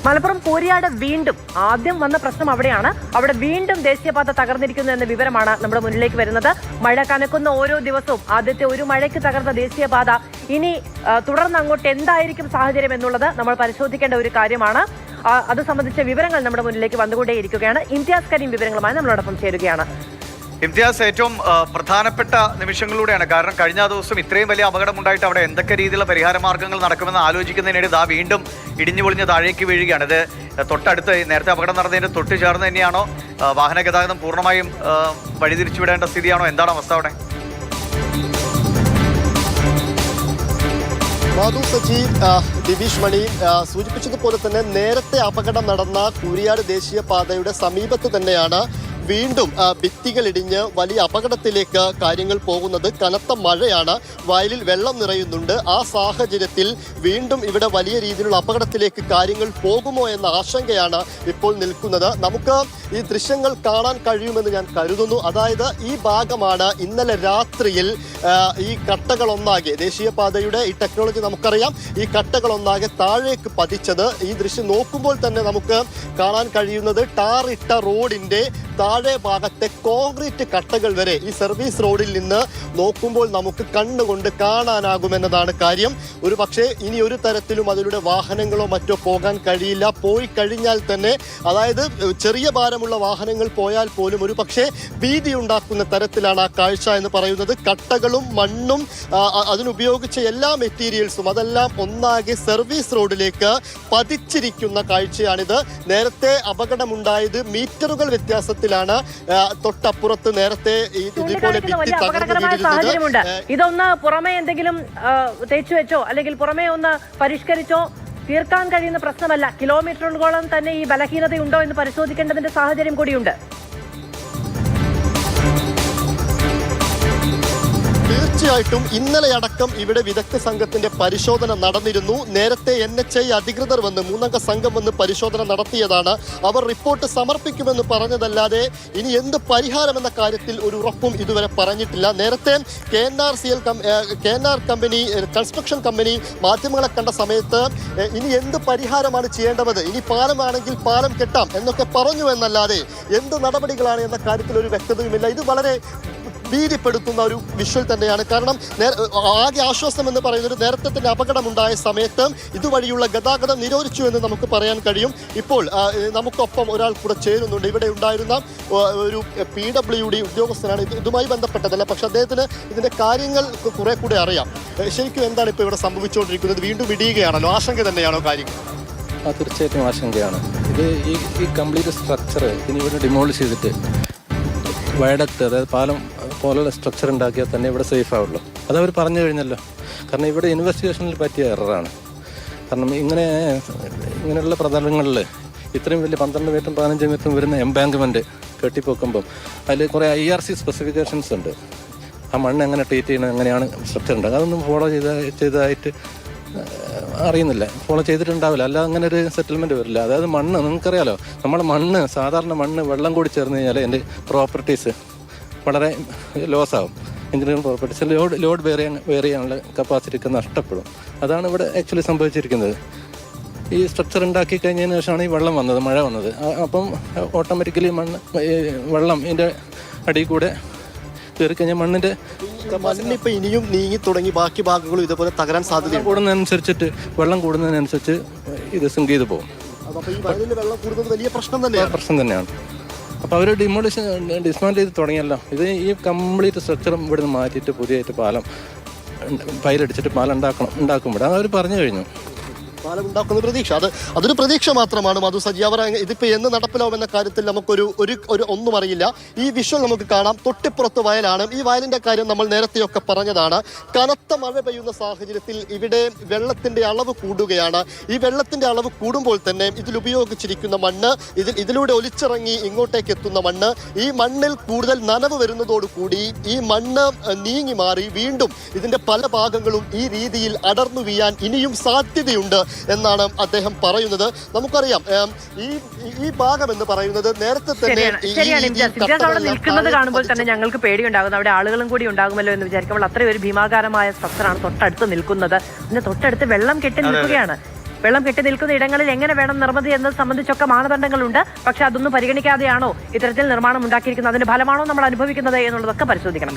മലപ്പുറം കൂരിയാട് വീണ്ടും ആദ്യം വന്ന പ്രശ്നം അവിടെയാണ്. അവിടെ വീണ്ടും ദേശീയപാത തകർന്നിരിക്കുന്നു എന്ന വിവരമാണ് നമ്മുടെ മുന്നിലേക്ക് വരുന്നത്. മഴ കനക്കുന്ന ഓരോ ദിവസവും ആദ്യത്തെ ഒരു മഴയ്ക്ക് തകർന്ന ദേശീയപാത ഇനി തുടർന്ന് അങ്ങോട്ട് എന്തായിരിക്കും സാഹചര്യം എന്നുള്ളത് നമ്മൾ പരിശോധിക്കേണ്ട ഒരു കാര്യമാണ്. അത് സംബന്ധിച്ച വിവരങ്ങൾ നമ്മുടെ മുന്നിലേക്ക് വന്നുകൊണ്ടേയിരിക്കുകയാണ്. ഇംതിയാസ് കരീം വിവരങ്ങളുമായി നമ്മളോടൊപ്പം ചേരുകയാണ്. ഇംതിയാസ്, ഏറ്റവും പ്രധാനപ്പെട്ട നിമിഷങ്ങളിലൂടെയാണ്. കാരണം കഴിഞ്ഞ ദിവസം ഇത്രയും വലിയ അപകടമുണ്ടായിട്ട് അവിടെ എന്തൊക്കെ രീതിയിലുള്ള പരിഹാര മാർഗ്ഗങ്ങൾ നടക്കുമെന്ന് ആലോചിക്കുന്നതിനിടെ ഇതാ വീണ്ടും ഇടിഞ്ഞു പൊളിഞ്ഞ് താഴേക്ക് വീഴുകയാണ്. ഇത് തൊട്ടടുത്ത് നേരത്തെ അപകടം നടന്നതിന് തൊട്ട് ചേർന്ന് തന്നെയാണോ? വാഹന ഗതാഗതം പൂർണ്ണമായും വഴിതിരിച്ചുവിടേണ്ട സ്ഥിതിയാണോ? എന്താണ് അവസ്ഥ അവിടെ? മാധു, സജി, ദിവിഷ് മണി സൂചിപ്പിച്ചതുപോലെ തന്നെ നേരത്തെ അപകടം നടന്ന കൂരിയാട് ദേശീയപാതയുടെ സമീപത്ത് തന്നെയാണ് വീണ്ടും ഭിത്തികൾ ഇടിഞ്ഞ് വലിയ അപകടത്തിലേക്ക് കാര്യങ്ങൾ പോകുന്നത്. കനത്ത മഴയാണ്, വയലിൽ വെള്ളം നിറയുന്നുണ്ട്. ആ സാഹചര്യത്തിൽ വീണ്ടും ഇവിടെ വലിയ രീതിയിലുള്ള അപകടത്തിലേക്ക് കാര്യങ്ങൾ പോകുമോ എന്ന ആശങ്കയാണ് ഇപ്പോൾ നിൽക്കുന്നത്. നമുക്ക് ഈ ദൃശ്യങ്ങൾ കാണാൻ കഴിയുമെന്ന് ഞാൻ കരുതുന്നു. അതായത് ഈ ഭാഗമാണ് ഇന്നലെ രാത്രിയിൽ ഈ കട്ടകളൊന്നാകെ, ദേശീയപാതയുടെ ഈ ടെക്നോളജി നമുക്കറിയാം, ഈ കട്ടകളൊന്നാകെ താഴേക്ക് പതിച്ചത്. ഈ ദൃശ്യം നോക്കുമ്പോൾ തന്നെ നമുക്ക് കാണാൻ കഴിയുന്നത് ടാർ ഇട്ട റോഡിന്റെ താഴെ ഭാഗത്തെ കോൺക്രീറ്റ് കട്ടകൾ വരെ ഈ സർവീസ് റോഡിൽ നിന്ന് നോക്കുമ്പോൾ നമുക്ക് കണ്ണുകൊണ്ട് കാണാനാകുമെന്നതാണ് കാര്യം. ഒരു പക്ഷേ ഇനി ഒരു തരത്തിലും അതിലൂടെ വാഹനങ്ങളോ മറ്റോ പോകാൻ കഴിയില്ല. പോയി കഴിഞ്ഞാൽ തന്നെ, അതായത് ചെറിയ ഭാരമുള്ള വാഹനങ്ങൾ പോയാൽ പോലും ഒരു പക്ഷേ ഭീതി ഉണ്ടാക്കുന്ന തരത്തിലാണ് ആ കാഴ്ച എന്ന് പറയുന്നത്. കട്ടകളും മണ്ണും അതിനുപയോഗിച്ച എല്ലാ മെറ്റീരിയൽസും അതെല്ലാം ഒന്നാകെ സർവീസ് റോഡിലേക്ക് പതിച്ചിരിക്കുന്ന കാഴ്ചയാണിത്. നേരത്തെ അപകടമുണ്ടായത് മീറ്ററുകൾ വ്യത്യാസത്തിലാണ്. തൊട്ടപ്പുറത്ത് നേരത്തെ ഇതുപോലെ സാഹചര്യമുണ്ട്. ഇതൊന്ന് പുറമെ എന്തെങ്കിലും തേച്ചു വെച്ചോ അല്ലെങ്കിൽ പുറമെ ഒന്ന് പരിഷ്കരിച്ചോ തീർക്കാൻ കഴിയുന്ന പ്രശ്നമല്ല. കിലോമീറ്ററുകളോളം തന്നെ ഈ ബലഹീനതയുണ്ടോ എന്ന് പരിശോധിക്കേണ്ടതിന്റെ സാഹചര്യം കൂടിയുണ്ട്. തീർച്ചയായിട്ടും ഇന്നലെ അടക്കം ഇവിടെ വിദഗ്ധ സംഘത്തിന്റെ പരിശോധന നടന്നിരുന്നു. നേരത്തെ NHI അധികൃതർ വന്ന്, 3 അംഗ സംഘം വന്ന് പരിശോധന നടത്തിയതാണ്. അവർ റിപ്പോർട്ട് സമർപ്പിക്കുമെന്ന് പറഞ്ഞതല്ലാതെ ഇനി എന്ത് പരിഹാരം എന്ന കാര്യത്തിൽ ഒരു ഉറപ്പും ഇതുവരെ പറഞ്ഞിട്ടില്ല. നേരത്തെ KNR കമ്പനി, കൺസ്ട്രക്ഷൻ കമ്പനി മാധ്യമങ്ങളെ കണ്ട സമയത്ത് ഇനി എന്ത് പരിഹാരമാണ് ചെയ്യേണ്ടത്, ഇനി പാലമാണെങ്കിൽ പാലം കെട്ടാം എന്നൊക്കെ പറഞ്ഞു എന്നല്ലാതെ എന്ത് നടപടികളാണ് എന്ന കാര്യത്തിൽ ഒരു വ്യക്തതയുമില്ല. ഇത് വളരെ ഭീതിപ്പെടുത്തുന്ന ഒരു വിഷ്വൽ തന്നെയാണ്. കാരണം ആകെ ആശ്വാസം എന്ന് പറയുന്നത് നേരത്തെ തന്നെ അപകടമുണ്ടായ സമയത്ത് ഇതുവഴിയുള്ള ഗതാഗതം നിരോധിച്ചു എന്ന് നമുക്ക് പറയാൻ കഴിയും. ഇപ്പോൾ നമുക്കൊപ്പം ഒരാൾ കൂടെ ചേരുന്നുണ്ട്. ഇവിടെ ഉണ്ടായിരുന്ന ഒരു PWD ഉദ്യോഗസ്ഥനാണ്. ഇതുമായി ബന്ധപ്പെട്ടതല്ല, പക്ഷെ അദ്ദേഹത്തിന് ഇതിന്റെ കാര്യങ്ങൾ കുറെ കൂടെ അറിയാം. ശരിക്കും എന്താണ് ഇപ്പോൾ ഇവിടെ സംഭവിച്ചുകൊണ്ടിരിക്കുന്നത്? വീണ്ടും ഇടിയുകയാണല്ലോ, ആശങ്ക തന്നെയാണോ കാര്യങ്ങൾ? തീർച്ചയായിട്ടും ആശങ്കയാണ്. ഇത് ഈ കംപ്ലീറ്റ് സ്ട്രക്ചർ ഇനി ഇവിടെ ഡിമോളിഷ് ചെയ്തിട്ട് വയഡക്ട്, അതായത് പാലം പോലുള്ള സ്ട്രക്ചർ ഉണ്ടാക്കിയാൽ തന്നെ ഇവിടെ സേഫ് ആവുള്ളൂ. അതവർ പറഞ്ഞു കഴിഞ്ഞല്ലോ. കാരണം ഇവിടെ ഇൻവെസ്റ്റിഗേഷനിൽ പറ്റിയ എററാണ്. കാരണം ഇങ്ങനെയുള്ള പ്രതലങ്ങളിൽ ഇത്രയും വലിയ 12 മീറ്ററും 15 മീറ്ററും വരുന്ന എംബാങ്ക്മെൻറ്റ് കെട്ടിപ്പൊക്കുമ്പം അതിൽ കുറേ IRC സ്പെസിഫിക്കേഷൻസ് ഉണ്ട്. ആ മണ്ണ് എങ്ങനെ ട്രീറ്റ് ചെയ്യണം, എങ്ങനെയാണ് സ്ട്രക്ചർ ഉണ്ടാകുക, അതൊന്നും ഫോളോ ചെയ്തതായിട്ട് അറിയുന്നില്ല, ഫോളോ ചെയ്തിട്ടുണ്ടാവില്ല. അല്ലാതെ അങ്ങനെ ഒരു സെറ്റിൽമെൻറ്റ് വരില്ല. അതായത് മണ്ണ്, നിങ്ങൾക്കറിയാലോ, നമ്മുടെ മണ്ണ്, സാധാരണ മണ്ണ് വെള്ളം കൂടി ചേർന്ന് കഴിഞ്ഞാൽ എൻ്റെ പ്രോപ്പർട്ടീസ് വളരെ ലോസാവും. എഞ്ചിനീയറിംഗ് പ്രോപ്പർട്ടീസ് ലോഡ് വേറെ ചെയ്യാനുള്ള കപ്പാസിറ്റിക്ക് നഷ്ടപ്പെടും. അതാണ് ഇവിടെ ആക്ച്വലി സംഭവിച്ചിരിക്കുന്നത്. ഈ സ്ട്രക്ചർ ഉണ്ടാക്കി കഴിഞ്ഞതിന് ശേഷമാണ് ഈ വെള്ളം വന്നത്, മഴ വന്നത്. അപ്പം ഓട്ടോമാറ്റിക്കലി വെള്ളം ഇതിൻ്റെ അടിയിൽ കൂടെ കയറി കഴിഞ്ഞാൽ മണ്ണിപ്പോൾ ഇനിയും നീങ്ങി തുടങ്ങി, ബാക്കി ഭാഗങ്ങളും ഇതുപോലെ തകരാൻ സാധ്യത കൂടുന്നതിനനുസരിച്ചിട്ട്, വെള്ളം കൂടുന്നതിനനുസരിച്ച് ഇത് സിങ്ക് ചെയ്ത് പോകും. വെള്ളം കൂടുന്നത് വലിയ പ്രശ്നം തന്നെയാണ്. അപ്പോൾ അവർ ഡിസ്മാൻഡിൽ ചെയ്ത് തുടങ്ങിയല്ലോ. ഇത് ഈ കംപ്ലീറ്റ് സ്ട്രക്ചറും ഇവിടുന്ന് മാറ്റിയിട്ട് പുതിയതായിട്ട് പാലം പൈലടിച്ചിട്ട് പാലം ഉണ്ടാക്കും. ഇവിടെ അവർ പറഞ്ഞു കഴിഞ്ഞു. പാലം ഉണ്ടാക്കുന്ന പ്രതീക്ഷ, അതൊരു പ്രതീക്ഷ മാത്രമാണ്. മധു, സജി, അവർ ഇതിപ്പോൾ എന്ന് നടപ്പിലാവുമെന്ന കാര്യത്തിൽ നമുക്കൊരു ഒന്നും അറിയില്ല. ഈ വിഷ്വൽ നമുക്ക് കാണാം. തൊട്ടിപ്പുറത്ത് വയലാണ്. ഈ വയലിന്റെ കാര്യം നമ്മൾ നേരത്തെയൊക്കെ പറഞ്ഞതാണ്. കനത്ത മഴ പെയ്യുന്ന സാഹചര്യത്തിൽ ഇവിടെ വെള്ളത്തിന്റെ അളവ് കൂടുകയാണ്. ഈ വെള്ളത്തിന്റെ അളവ് കൂടുമ്പോൾ തന്നെ ഇതിൽ ഉപയോഗിച്ചിരിക്കുന്ന മണ്ണ്, ഇതിലൂടെ ഒലിച്ചിറങ്ങി ഇങ്ങോട്ടേക്ക് എത്തുന്ന മണ്ണ്, ഈ മണ്ണിൽ കൂടുതൽ നനവ് വരുന്നതോടുകൂടി ഈ മണ്ണ് നീങ്ങി മാറി വീണ്ടും ഇതിന്റെ പല ഭാഗങ്ങളും ഈ രീതിയിൽ അടർന്നു വീഴാൻ ഇനിയും സാധ്യതയുണ്ട് എന്നാണ് അദ്ദേഹം പറയുന്നത്. നമുക്കറിയാം ഈ ഭാഗം എന്ന് പറയുന്നത് നേരത്തെ തന്നെ അവിടെ നിൽക്കുന്നത് കാണുമ്പോൾ തന്നെ ഞങ്ങൾക്ക് പേടിയുണ്ടാകുന്നു. അവിടെ ആളുകളും കൂടി ഉണ്ടാകുമല്ലോ എന്ന് വിചാരിക്കുമ്പോൾ അത്രയും ഒരു ഭീമാകാരമായ സ്ട്രക്ചറാണ് തൊട്ടടുത്ത് നിൽക്കുന്നത്. പിന്നെ തൊട്ടടുത്ത് വെള്ളം കെട്ടി നിൽക്കുകയാണ്. വെള്ളം കെട്ടി നിൽക്കുന്ന ഇടങ്ങളിൽ എങ്ങനെ വേണം നിർമ്മിതി എന്നത് സംബന്ധിച്ചൊക്കെ മാനദണ്ഡങ്ങളുണ്ട്. പക്ഷെ അതൊന്നും പരിഗണിക്കാതെയാണോ ഇത്തരത്തിൽ നിർമ്മാണം ഉണ്ടാക്കിയിരിക്കുന്നത്? അതിന്റെ ഫലമാണോ നമ്മൾ അനുഭവിക്കുന്നത് എന്നുള്ളതൊക്കെ പരിശോധിക്കണം.